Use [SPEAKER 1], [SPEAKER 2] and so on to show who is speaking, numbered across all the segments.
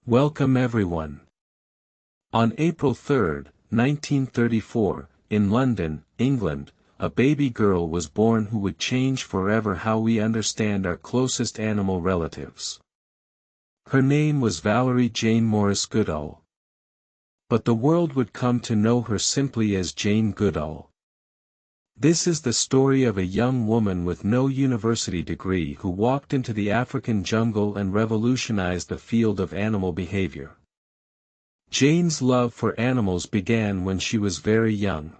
[SPEAKER 1] Welcome everyone. On April 3, 1934, in London, England, a baby girl was born who would change forever how we understand our closest animal relatives. Her name was Valerie Jane Morris Goodall. But the world would come to know her simply as Jane Goodall. This is the story of a young woman with no university degree who walked into the African jungle and revolutionized the field of animal behavior. Jane's love for animals began when she was very young.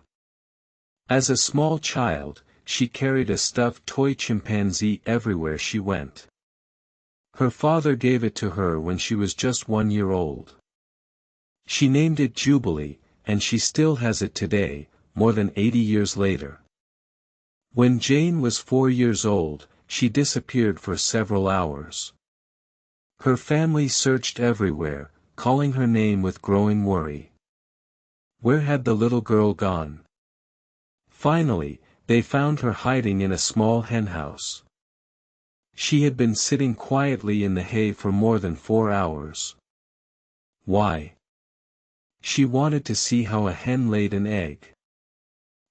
[SPEAKER 1] As a small child, she carried a stuffed toy chimpanzee everywhere she went. Her father gave it to her when she was just 1 year old. She named it Jubilee, and she still has it today, more than 80 years later. When Jane was 4 years old, she disappeared for several hours. Her family searched everywhere, calling her name with growing worry. Where had the little girl gone? Finally, they found her hiding in a small henhouse. She had been sitting quietly in the hay for more than 4 hours. Why? She wanted to see how a hen laid an egg.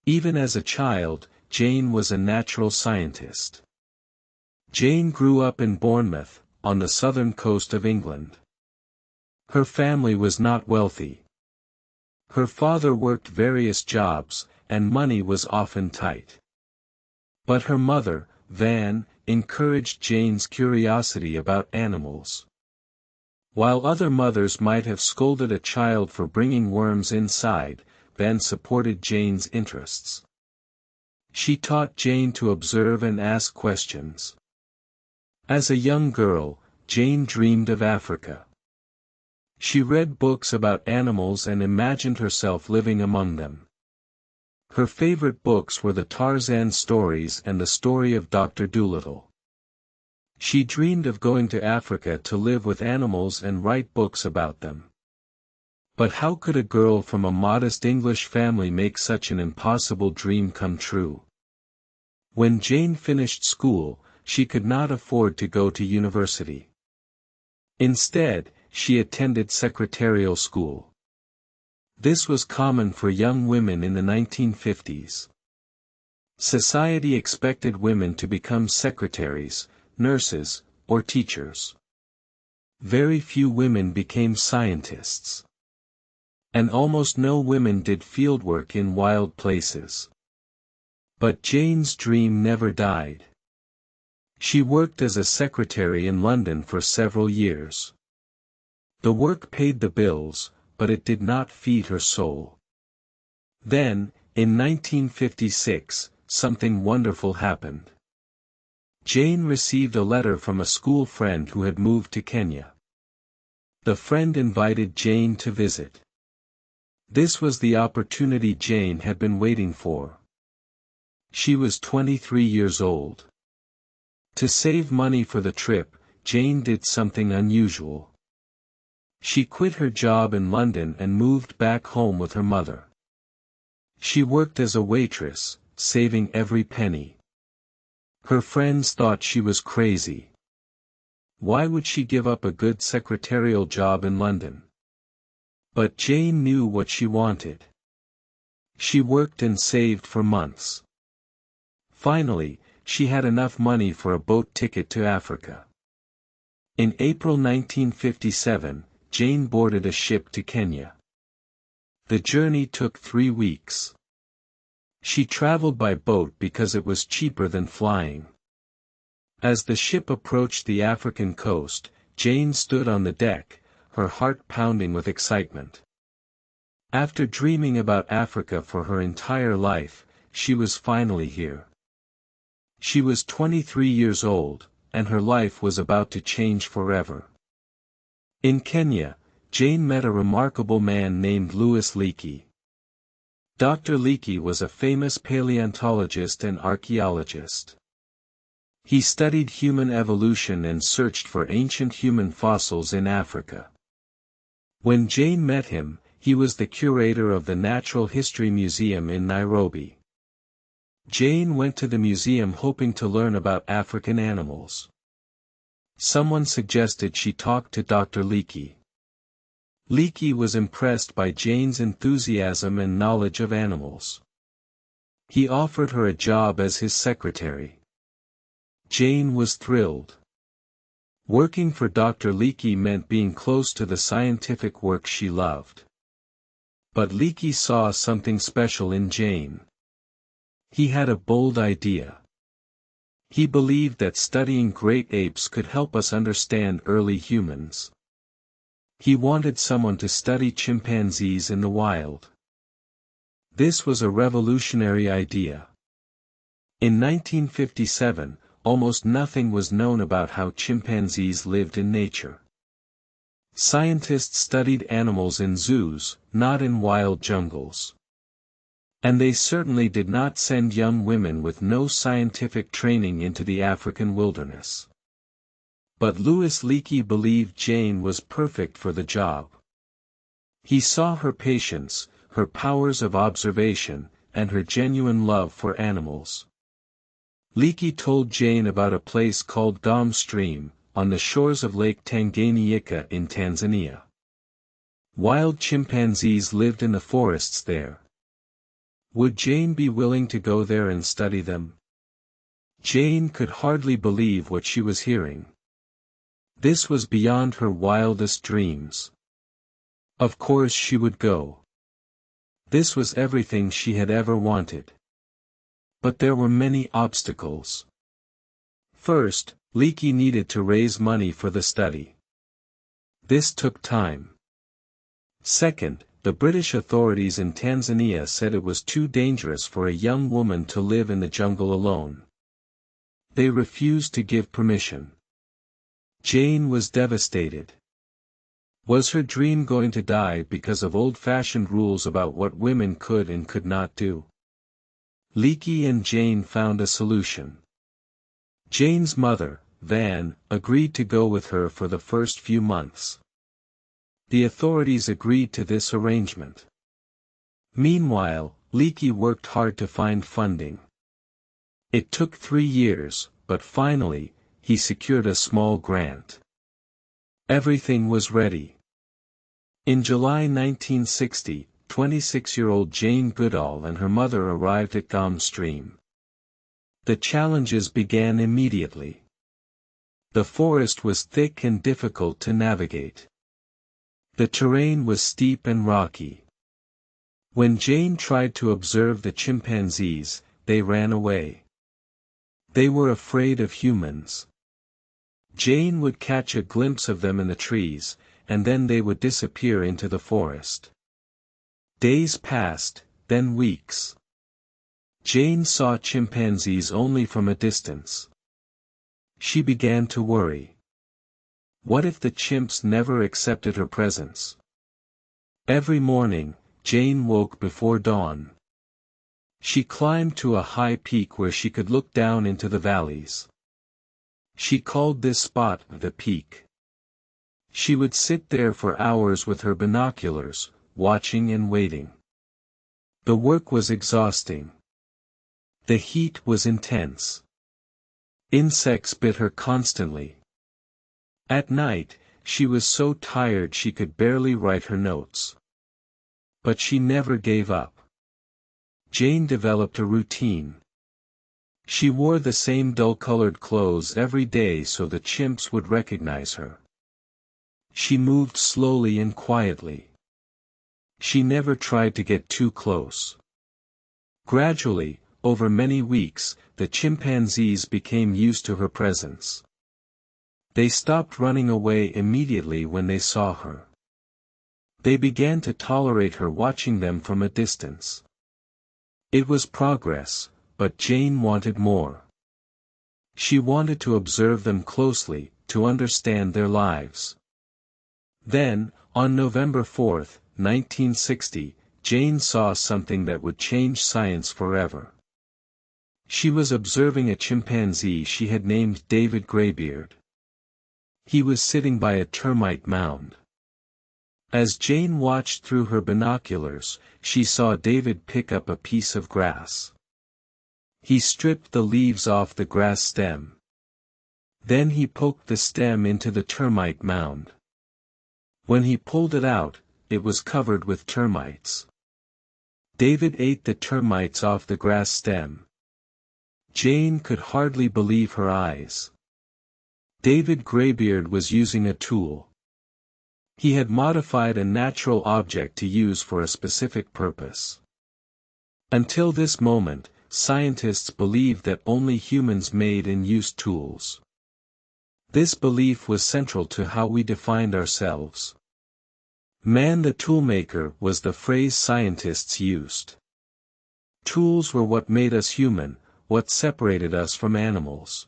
[SPEAKER 1] Even as a child, Jane was a natural scientist. Jane grew up in Bournemouth, on the southern coast of England. Her family was not wealthy. Her father worked various jobs, and money was often tight. But her mother, Van, encouraged Jane's curiosity about animals. While other mothers might have scolded a child for bringing worms inside, Van supported Jane's interests. She taught Jane to observe and ask questions. As a young girl, Jane dreamed of Africa. She read books about animals and imagined herself living among them. Her favorite books were the Tarzan stories and the story of Dr. Dolittle. She dreamed of going to Africa to live with animals and write books about them. But how could a girl from a modest English family make such an impossible dream come true? When Jane finished school, she could not afford to go to university. Instead, she attended secretarial school. This was common for young women in the 1950s. Society expected women to become secretaries, nurses, or teachers. Very few women became scientists. And almost no women did fieldwork in wild places. But Jane's dream never died. She worked as a secretary in London for several years. The work paid the bills, but it did not feed her soul. Then, in 1956, something wonderful happened. Jane received a letter from a school friend who had moved to Kenya. The friend invited Jane to visit. This was the opportunity Jane had been waiting for. She was 23 years old. To save money for the trip, Jane did something unusual. She quit her job in London and moved back home with her mother. She worked as a waitress, saving every penny. Her friends thought she was crazy. Why would she give up a good secretarial job in London? But Jane knew what she wanted. She worked and saved for months. Finally, she had enough money for a boat ticket to Africa. In April 1957, Jane boarded a ship to Kenya. The journey took 3 weeks. She traveled by boat because it was cheaper than flying. As the ship approached the African coast, Jane stood on the deck, her heart pounding with excitement. After dreaming about Africa for her entire life, she was finally here. She was 23 years old, and her life was about to change forever. In Kenya, Jane met a remarkable man named Louis Leakey. Dr. Leakey was a famous paleontologist and archaeologist. He studied human evolution and searched for ancient human fossils in Africa. When Jane met him, he was the curator of the Natural History Museum in Nairobi. Jane went to the museum hoping to learn about African animals. Someone suggested she talk to Dr. Leakey. Leakey was impressed by Jane's enthusiasm and knowledge of animals. He offered her a job as his secretary. Jane was thrilled. Working for Dr. Leakey meant being close to the scientific work she loved. But Leakey saw something special in Jane. He had a bold idea. He believed that studying great apes could help us understand early humans. He wanted someone to study chimpanzees in the wild. This was a revolutionary idea. In 1957, almost nothing was known about how chimpanzees lived in nature. Scientists studied animals in zoos, not in wild jungles. And they certainly did not send young women with no scientific training into the African wilderness. But Louis Leakey believed Jane was perfect for the job. He saw her patience, her powers of observation, and her genuine love for animals. Leakey told Jane about a place called Dam Stream, on the shores of Lake Tanganyika in Tanzania. Wild chimpanzees lived in the forests there. Would Jane be willing to go there and study them? Jane could hardly believe what she was hearing. This was beyond her wildest dreams. Of course she would go. This was everything she had ever wanted. But there were many obstacles. First, Leakey needed to raise money for the study. This took time. Second, the British authorities in Tanzania said it was too dangerous for a young woman to live in the jungle alone. They refused to give permission. Jane was devastated. Was her dream going to die because of old-fashioned rules about what women could and could not do? Leakey and Jane found a solution. Jane's mother, Van, agreed to go with her for the first few months. The authorities agreed to this arrangement. Meanwhile, Leakey worked hard to find funding. It took 3 years, but finally, he secured a small grant. Everything was ready. In July 1960, 26-year-old Jane Goodall and her mother arrived at Dam Stream. The challenges began immediately. The forest was thick and difficult to navigate. The terrain was steep and rocky. When Jane tried to observe the chimpanzees, they ran away. They were afraid of humans. Jane would catch a glimpse of them in the trees, and then they would disappear into the forest. Days passed, then weeks. Jane saw chimpanzees only from a distance. She began to worry. What if the chimps never accepted her presence? Every morning, Jane woke before dawn. She climbed to a high peak where she could look down into the valleys. She called this spot the peak. She would sit there for hours with her binoculars, watching and waiting. The work was exhausting. The heat was intense. Insects bit her constantly. At night, she was so tired she could barely write her notes. But she never gave up. Jane developed a routine. She wore the same dull-colored clothes every day so the chimps would recognize her. She moved slowly and quietly. She never tried to get too close. Gradually, over many weeks, the chimpanzees became used to her presence. They stopped running away immediately when they saw her. They began to tolerate her watching them from a distance. It was progress, but Jane wanted more. She wanted to observe them closely, to understand their lives. Then, on November 4, 1960, Jane saw something that would change science forever. She was observing a chimpanzee she had named David Graybeard. He was sitting by a termite mound. As Jane watched through her binoculars, she saw David pick up a piece of grass. He stripped the leaves off the grass stem. Then he poked the stem into the termite mound. When he pulled it out, it was covered with termites. David ate the termites off the grass stem. Jane could hardly believe her eyes. David Greybeard was using a tool. He had modified a natural object to use for a specific purpose. Until this moment, scientists believed that only humans made and used tools. This belief was central to how we defined ourselves. Man the toolmaker was the phrase scientists used. Tools were what made us human, what separated us from animals.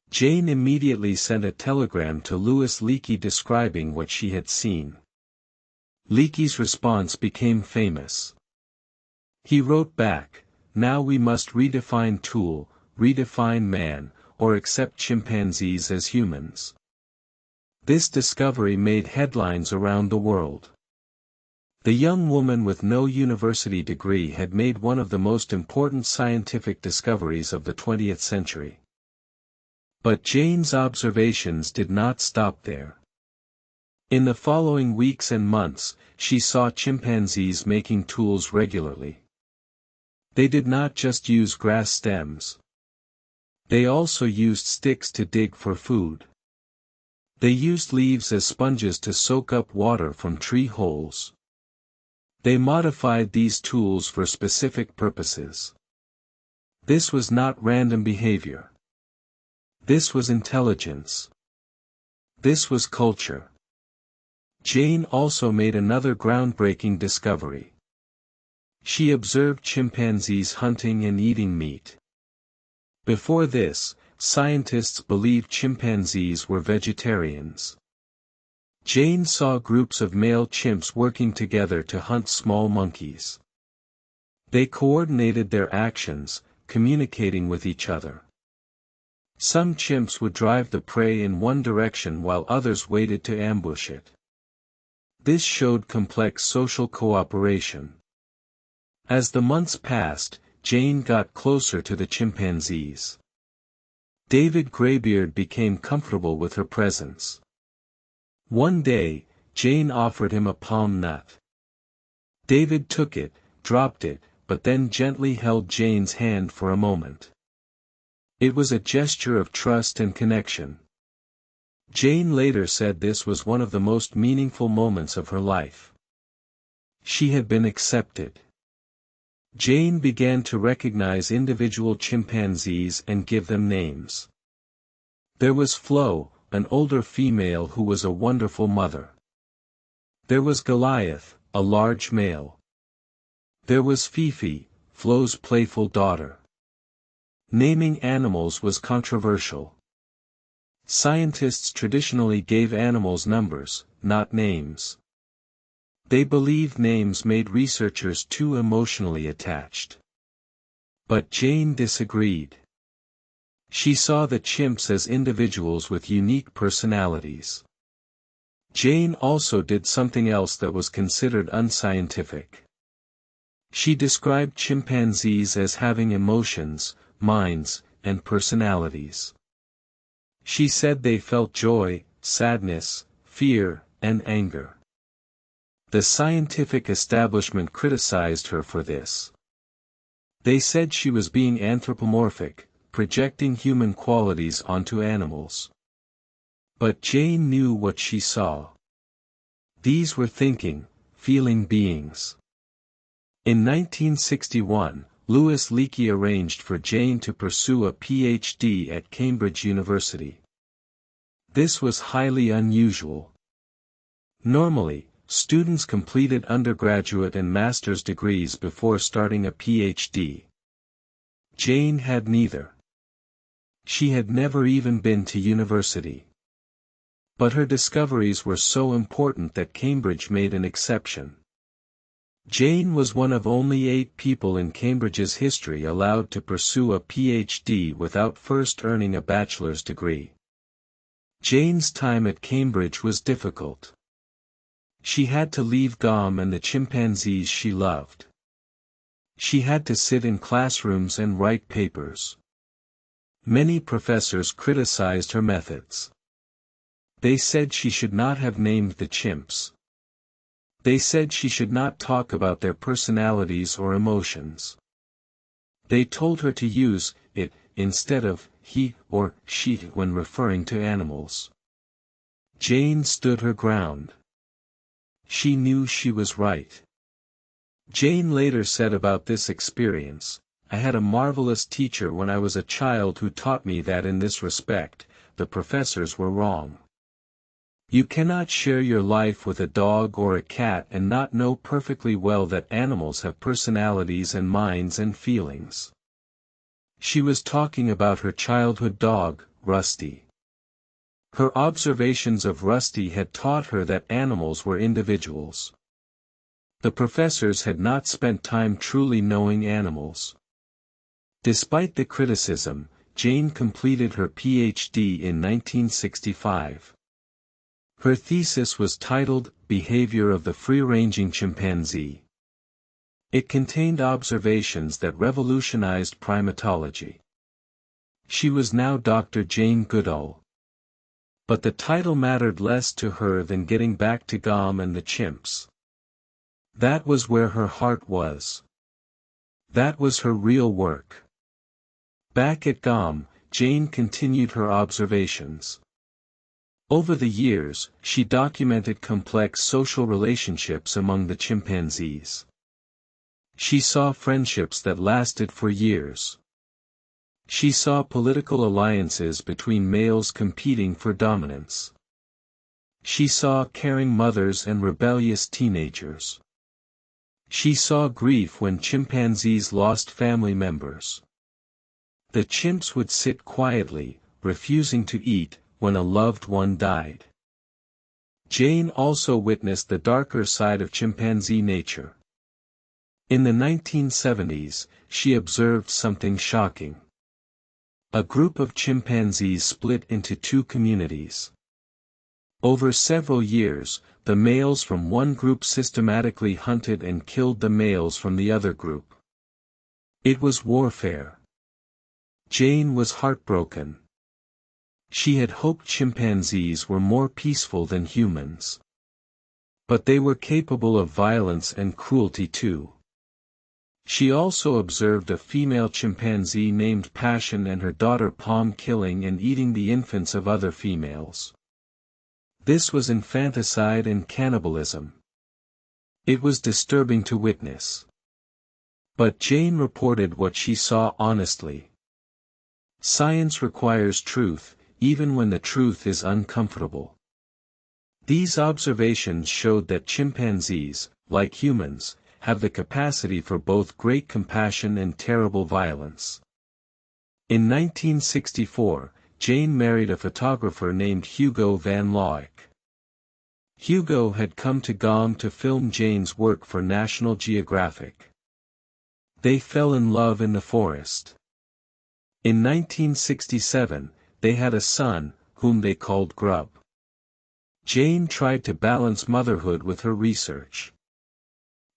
[SPEAKER 1] Jane immediately sent a telegram to Louis Leakey describing what she had seen. Leakey's response became famous. He wrote back, "Now we must redefine tool, redefine man, or accept chimpanzees as humans." This discovery made headlines around the world. The young woman with no university degree had made one of the most important scientific discoveries of the 20th century. But Jane's observations did not stop there. In the following weeks and months, she saw chimpanzees making tools regularly. They did not just use grass stems. They also used sticks to dig for food. They used leaves as sponges to soak up water from tree holes. They modified these tools for specific purposes. This was not random behavior. This was intelligence. This was culture. Jane also made another groundbreaking discovery. She observed chimpanzees hunting and eating meat. Before this, scientists believed chimpanzees were vegetarians. Jane saw groups of male chimps working together to hunt small monkeys. They coordinated their actions, communicating with each other. Some chimps would drive the prey in one direction while others waited to ambush it. This showed complex social cooperation. As the months passed, Jane got closer to the chimpanzees. David Greybeard became comfortable with her presence. One day, Jane offered him a palm nut. David took it, dropped it, but then gently held Jane's hand for a moment. It was a gesture of trust and connection. Jane later said this was one of the most meaningful moments of her life. She had been accepted. Jane began to recognize individual chimpanzees and give them names. There was Flo, an older female who was a wonderful mother. There was Goliath, a large male. There was Fifi, Flo's playful daughter. Naming animals was controversial. Scientists traditionally gave animals numbers, not names. They believed names made researchers too emotionally attached. But Jane disagreed. She saw the chimps as individuals with unique personalities. Jane also did something else that was considered unscientific. She described chimpanzees as having emotions, minds, and personalities. She said they felt joy, sadness, fear, and anger. The scientific establishment criticized her for this. They said she was being anthropomorphic, projecting human qualities onto animals. But Jane knew what she saw. These were thinking, feeling beings. In 1961, Louis Leakey arranged for Jane to pursue a PhD at Cambridge University. This was highly unusual. Normally, students completed undergraduate and master's degrees before starting a PhD. Jane had neither. She had never even been to university. But her discoveries were so important that Cambridge made an exception. Jane was one of only 8 people in Cambridge's history allowed to pursue a PhD without first earning a bachelor's degree. Jane's time at Cambridge was difficult. She had to leave Gom and the chimpanzees she loved. She had to sit in classrooms and write papers. Many professors criticized her methods. They said she should not have named the chimps. They said she should not talk about their personalities or emotions. They told her to use it instead of he or she when referring to animals. Jane stood her ground. She knew she was right. Jane later said about this experience, "I had a marvelous teacher when I was a child who taught me that in this respect, the professors were wrong. You cannot share your life with a dog or a cat and not know perfectly well that animals have personalities and minds and feelings." She was talking about her childhood dog, Rusty. Her observations of Rusty had taught her that animals were individuals. The professors had not spent time truly knowing animals. Despite the criticism, Jane completed her Ph.D. in 1965. Her thesis was titled, "Behavior of the Free-Ranging Chimpanzee." It contained observations that revolutionized primatology. She was now Dr. Jane Goodall. But the title mattered less to her than getting back to Gom and the chimps. That was where her heart was. That was her real work. Back at Gom, Jane continued her observations. Over the years, she documented complex social relationships among the chimpanzees. She saw friendships that lasted for years. She saw political alliances between males competing for dominance. She saw caring mothers and rebellious teenagers. She saw grief when chimpanzees lost family members. The chimps would sit quietly, refusing to eat, when a loved one died. Jane also witnessed the darker side of chimpanzee nature. In the 1970s, she observed something shocking. A group of chimpanzees split into two communities. Over several years, the males from one group systematically hunted and killed the males from the other group. It was warfare. Jane was heartbroken. She had hoped chimpanzees were more peaceful than humans. But they were capable of violence and cruelty too. She also observed a female chimpanzee named Passion and her daughter Palm killing and eating the infants of other females. This was infanticide and cannibalism. It was disturbing to witness. But Jane reported what she saw honestly. Science requires truth, even when the truth is uncomfortable. These observations showed that chimpanzees, like humans, have the capacity for both great compassion and terrible violence. In 1964, Jane married a photographer named Hugo van Loick. Hugo had come to Gom to film Jane's work for National Geographic. They fell in love in the forest. In 1967, they had a son, whom they called Grub. Jane tried to balance motherhood with her research.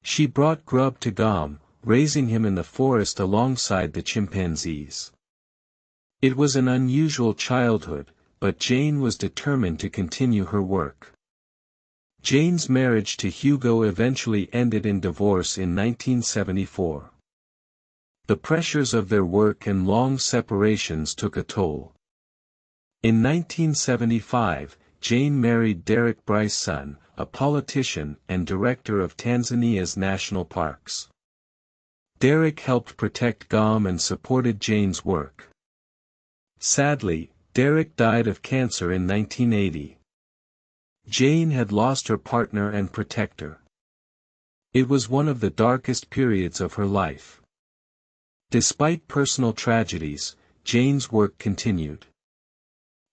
[SPEAKER 1] She brought Grub to Gom, raising him in the forest alongside the chimpanzees. It was an unusual childhood, but Jane was determined to continue her work. Jane's marriage to Hugo eventually ended in divorce in 1974. The pressures of their work and long separations took a toll. In 1975, Jane married Derek Bryson, a politician and director of Tanzania's national parks. Derek helped protect Gom and supported Jane's work. Sadly, Derek died of cancer in 1980. Jane had lost her partner and protector. It was one of the darkest periods of her life. Despite personal tragedies, Jane's work continued.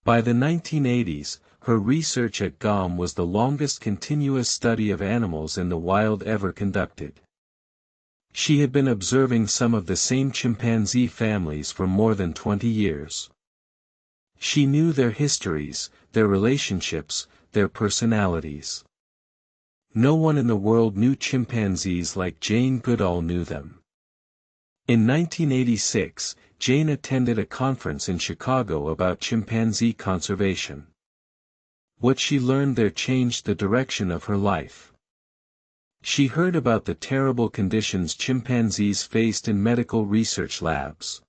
[SPEAKER 1] By the 1980s, her research at Gom was the longest continuous study of animals in the wild ever conducted. She had been observing some of the same chimpanzee families for more than 20 years. She knew their histories, their relationships, their personalities. No one in the world knew chimpanzees like Jane Goodall knew them. In 1986, Jane attended a conference in Chicago about chimpanzee conservation. What she learned there changed the direction of her life. She heard about the terrible conditions chimpanzees faced in medical research labs.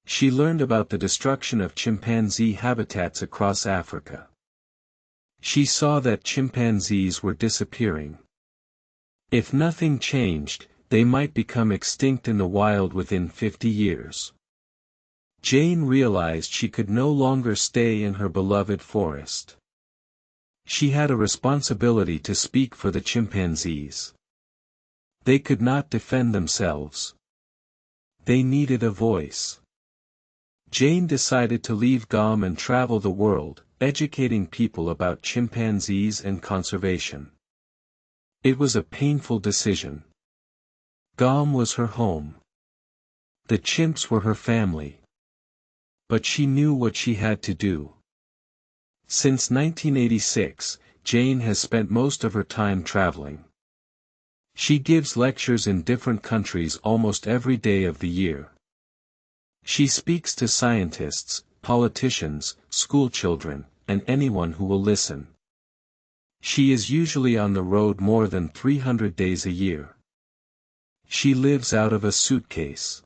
[SPEAKER 1] She learned about the destruction of chimpanzee habitats across Africa. She saw that chimpanzees were disappearing. If nothing changed, they might become extinct in the wild within 50 years. Jane realized she could no longer stay in her beloved forest. She had a responsibility to speak for the chimpanzees. They could not defend themselves. They needed a voice. Jane decided to leave GOM and travel the world, educating people about chimpanzees and conservation. It was a painful decision. GOM was her home. The chimps were her family. But she knew what she had to do. Since 1986, Jane has spent most of her time traveling. She gives lectures in different countries almost every day of the year. She speaks to scientists, politicians, schoolchildren, and anyone who will listen. She is usually on the road more than 300 days a year. She lives out of a suitcase.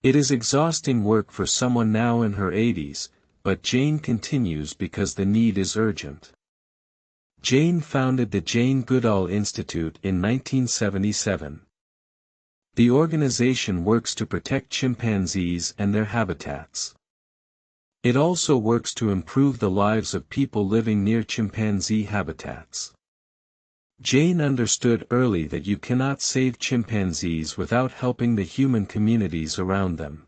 [SPEAKER 1] It is exhausting work for someone now in her 80s, but Jane continues because the need is urgent. Jane founded the Jane Goodall Institute in 1977. The organization works to protect chimpanzees and their habitats. It also works to improve the lives of people living near chimpanzee habitats. Jane understood early that you cannot save chimpanzees without helping the human communities around them.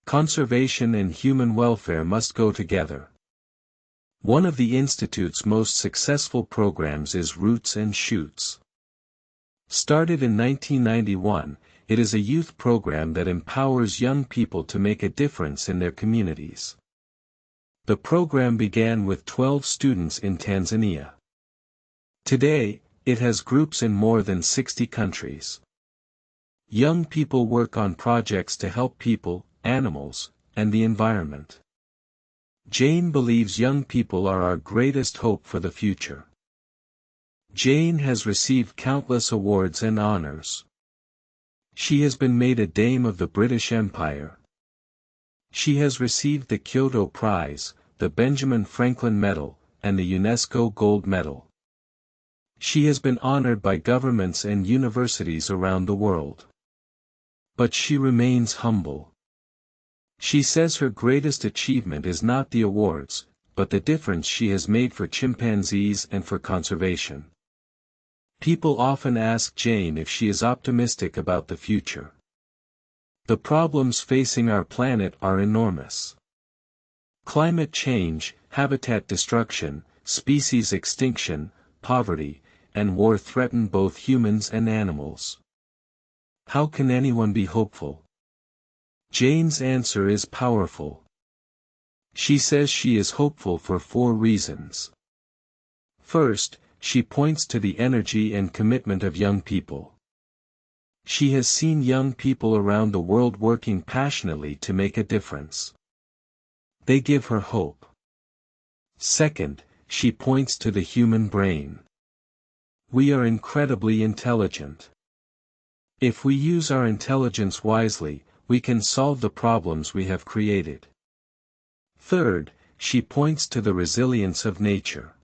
[SPEAKER 1] Conservation and human welfare must go together. One of the Institute's most successful programs is Roots and Shoots. Started in 1991, it is a youth program that empowers young people to make a difference in their communities. The program began with 12 students in Tanzania. Today, it has groups in more than 60 countries. Young people work on projects to help people, animals, and the environment. Jane believes young people are our greatest hope for the future. Jane has received countless awards and honors. She has been made a Dame of the British Empire. She has received the Kyoto Prize, the Benjamin Franklin Medal, and the UNESCO Gold Medal. She has been honored by governments and universities around the world. But she remains humble. She says her greatest achievement is not the awards, but the difference she has made for chimpanzees and for conservation. People often ask Jane if she is optimistic about the future. The problems facing our planet are enormous. Climate change, habitat destruction, species extinction, poverty, and war threaten both humans and animals. How can anyone be hopeful? Jane's answer is powerful. She says she is hopeful for 4 reasons. First, she points to the energy and commitment of young people. She has seen young people around the world working passionately to make a difference. They give her hope. Second, she points to the human brain. We are incredibly intelligent. If we use our intelligence wisely, we can solve the problems we have created. Third, she points to the resilience of nature.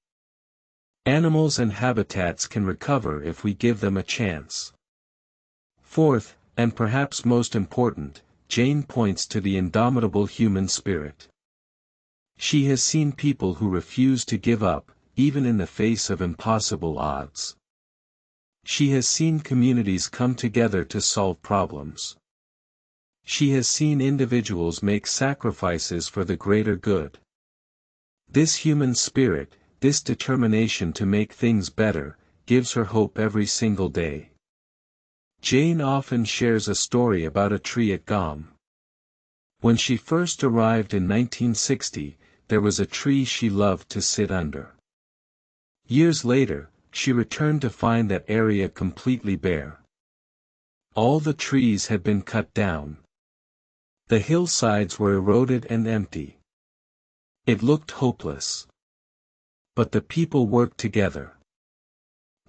[SPEAKER 1] Animals and habitats can recover if we give them a chance. Fourth, and perhaps most important, Jane points to the indomitable human spirit. She has seen people who refuse to give up, even in the face of impossible odds. She has seen communities come together to solve problems. She has seen individuals make sacrifices for the greater good. This human spirit, this determination to make things better, gives her hope every single day. Jane often shares a story about a tree at GOM. When she first arrived in 1960, there was a tree she loved to sit under. Years later, she returned to find that area completely bare. All the trees had been cut down. The hillsides were eroded and empty. It looked hopeless. But the people worked together.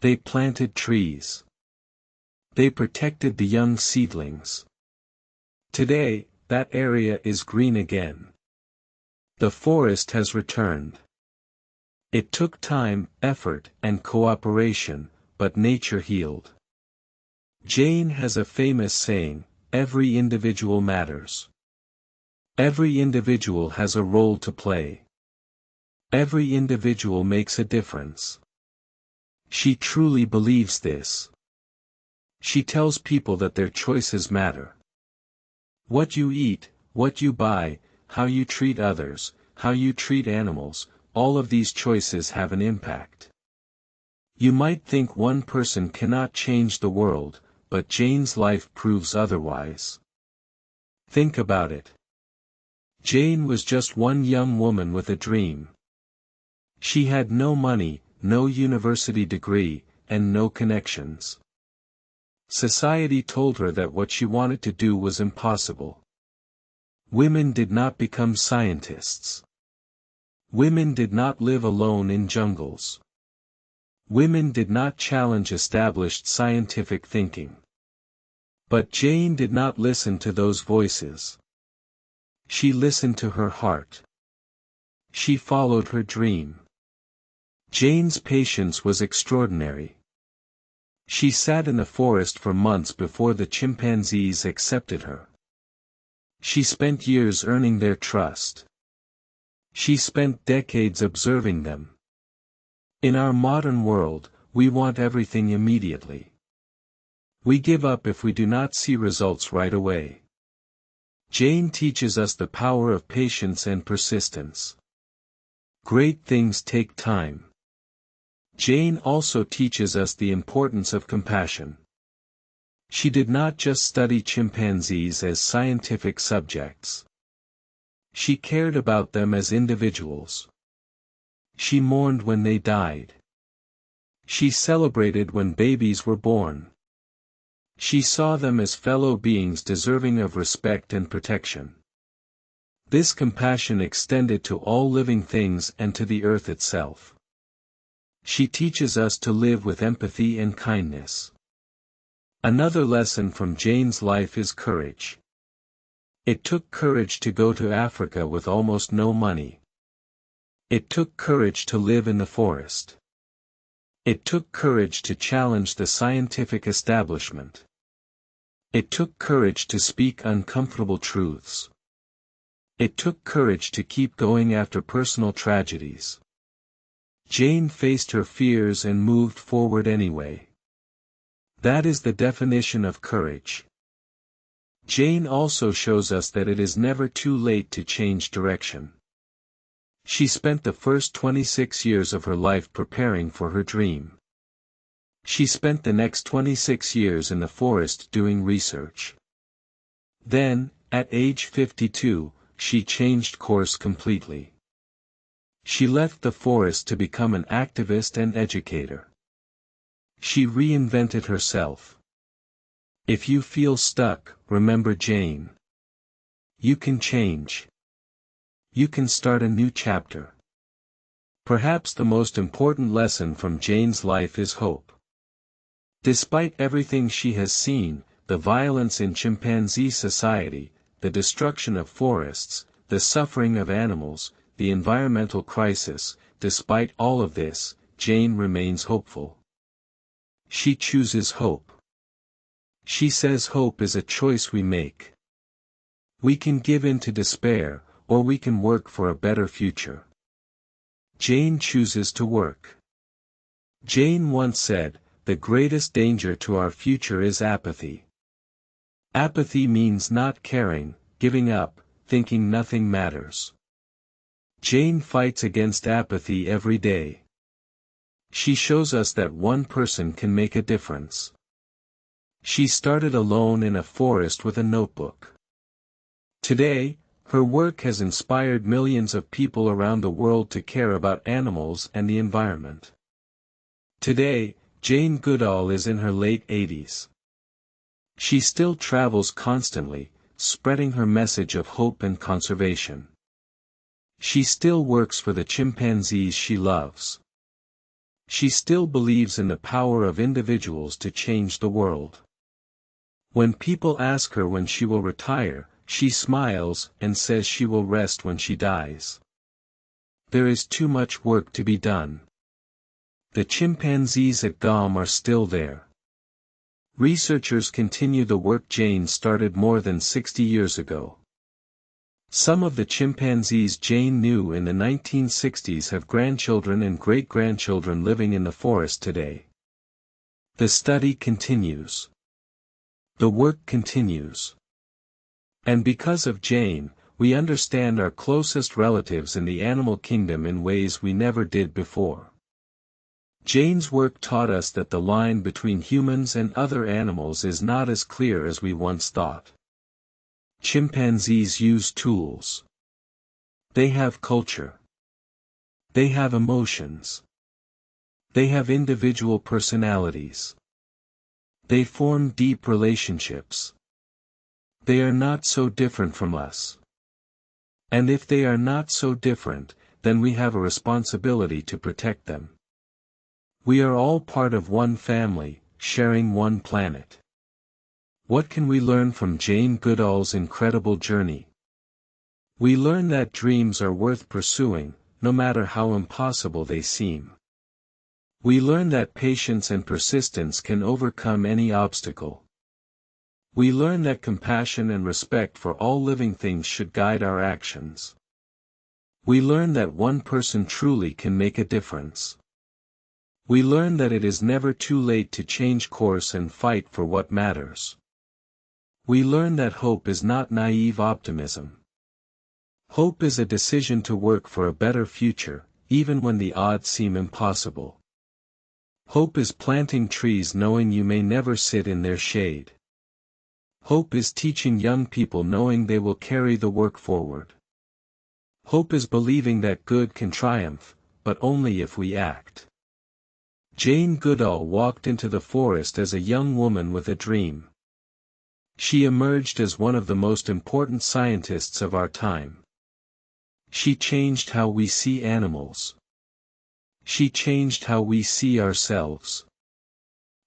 [SPEAKER 1] They planted trees. They protected the young seedlings. Today, that area is green again. The forest has returned. It took time, effort, and cooperation, but nature healed. Jane has a famous saying, "Every individual matters." Every individual has a role to play. Every individual makes a difference. She truly believes this. She tells people that their choices matter. What you eat, what you buy, how you treat others, how you treat animals, all of these choices have an impact. You might think one person cannot change the world, but Jane's life proves otherwise. Think about it. Jane was just one young woman with a dream. She had no money, no university degree, and no connections. Society told her that what she wanted to do was impossible. Women did not become scientists. Women did not live alone in jungles. Women did not challenge established scientific thinking. But Jane did not listen to those voices. She listened to her heart. She followed her dream. Jane's patience was extraordinary. She sat in the forest for months before the chimpanzees accepted her. She spent years earning their trust. She spent decades observing them. In our modern world, we want everything immediately. We give up if we do not see results right away. Jane teaches us the power of patience and persistence. Great things take time. Jane also teaches us the importance of compassion. She did not just study chimpanzees as scientific subjects. She cared about them as individuals. She mourned when they died. She celebrated when babies were born. She saw them as fellow beings deserving of respect and protection. This compassion extended to all living things and to the earth itself. She teaches us to live with empathy and kindness. Another lesson from Jane's life is courage. It took courage to go to Africa with almost no money. It took courage to live in the forest. It took courage to challenge the scientific establishment. It took courage to speak uncomfortable truths. It took courage to keep going after personal tragedies. Jane faced her fears and moved forward anyway. That is the definition of courage. Jane also shows us that it is never too late to change direction. She spent the first 26 years of her life preparing for her dream. She spent the next 26 years in the forest doing research. Then, at age 52, she changed course completely. She left the forest to become an activist and educator. She reinvented herself. If you feel stuck, remember Jane. You can change. You can start a new chapter. Perhaps the most important lesson from Jane's life is hope. Despite everything she has seen, the violence in chimpanzee society, the destruction of forests, the suffering of animals, the environmental crisis, despite all of this, Jane remains hopeful. She chooses hope. She says hope is a choice we make. We can give in to despair, or we can work for a better future. Jane chooses to work. Jane once said, "The greatest danger to our future is apathy." Apathy means not caring, giving up, thinking nothing matters. Jane fights against apathy every day. She shows us that one person can make a difference. She started alone in a forest with a notebook. Today, her work has inspired millions of people around the world to care about animals and the environment. Today, Jane Goodall is in her late 80s. She still travels constantly, spreading her message of hope and conservation. She still works for the chimpanzees she loves. She still believes in the power of individuals to change the world. When people ask her when she will retire, she smiles and says she will rest when she dies. There is too much work to be done. The chimpanzees at GOM are still there. Researchers continue the work Jane started more than 60 years ago. Some of the chimpanzees Jane knew in the 1960s have grandchildren and great-grandchildren living in the forest today. The study continues. The work continues. And because of Jane, we understand our closest relatives in the animal kingdom in ways we never did before. Jane's work taught us that the line between humans and other animals is not as clear as we once thought. Chimpanzees use tools. They have culture. They have emotions. They have individual personalities. They form deep relationships. They are not so different from us. And if they are not so different, then we have a responsibility to protect them. We are all part of one family, sharing one planet. What can we learn from Jane Goodall's incredible journey? We learn that dreams are worth pursuing, no matter how impossible they seem. We learn that patience and persistence can overcome any obstacle. We learn that compassion and respect for all living things should guide our actions. We learn that one person truly can make a difference. We learn that it is never too late to change course and fight for what matters. We learn that hope is not naive optimism. Hope is a decision to work for a better future, even when the odds seem impossible. Hope is planting trees knowing you may never sit in their shade. Hope is teaching young people knowing they will carry the work forward. Hope is believing that good can triumph, but only if we act. Jane Goodall walked into the forest as a young woman with a dream. She emerged as one of the most important scientists of our time. She changed how we see animals. She changed how we see ourselves.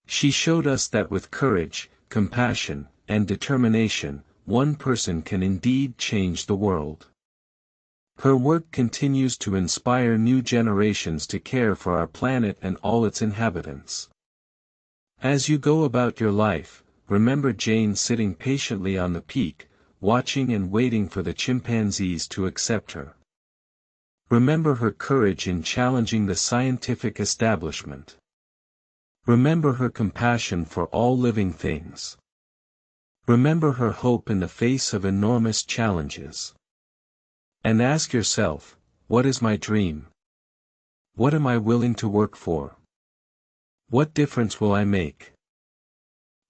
[SPEAKER 1] She showed us that with courage, compassion, and determination, one person can indeed change the world. Her work continues to inspire new generations to care for our planet and all its inhabitants. As you go about your life, remember Jane sitting patiently on the peak, watching and waiting for the chimpanzees to accept her. Remember her courage in challenging the scientific establishment. Remember her compassion for all living things. Remember her hope in the face of enormous challenges. And ask yourself, what is my dream? What am I willing to work for? What difference will I make?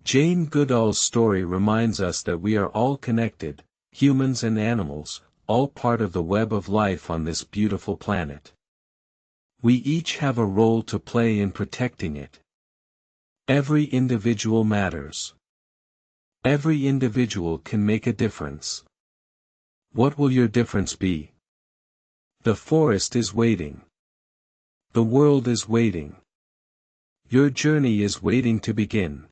[SPEAKER 1] Jane Goodall's story reminds us that we are all connected, humans and animals, all part of the web of life on this beautiful planet. We each have a role to play in protecting it. Every individual matters. Every individual can make a difference. What will your difference be? The forest is waiting. The world is waiting. Your journey is waiting to begin.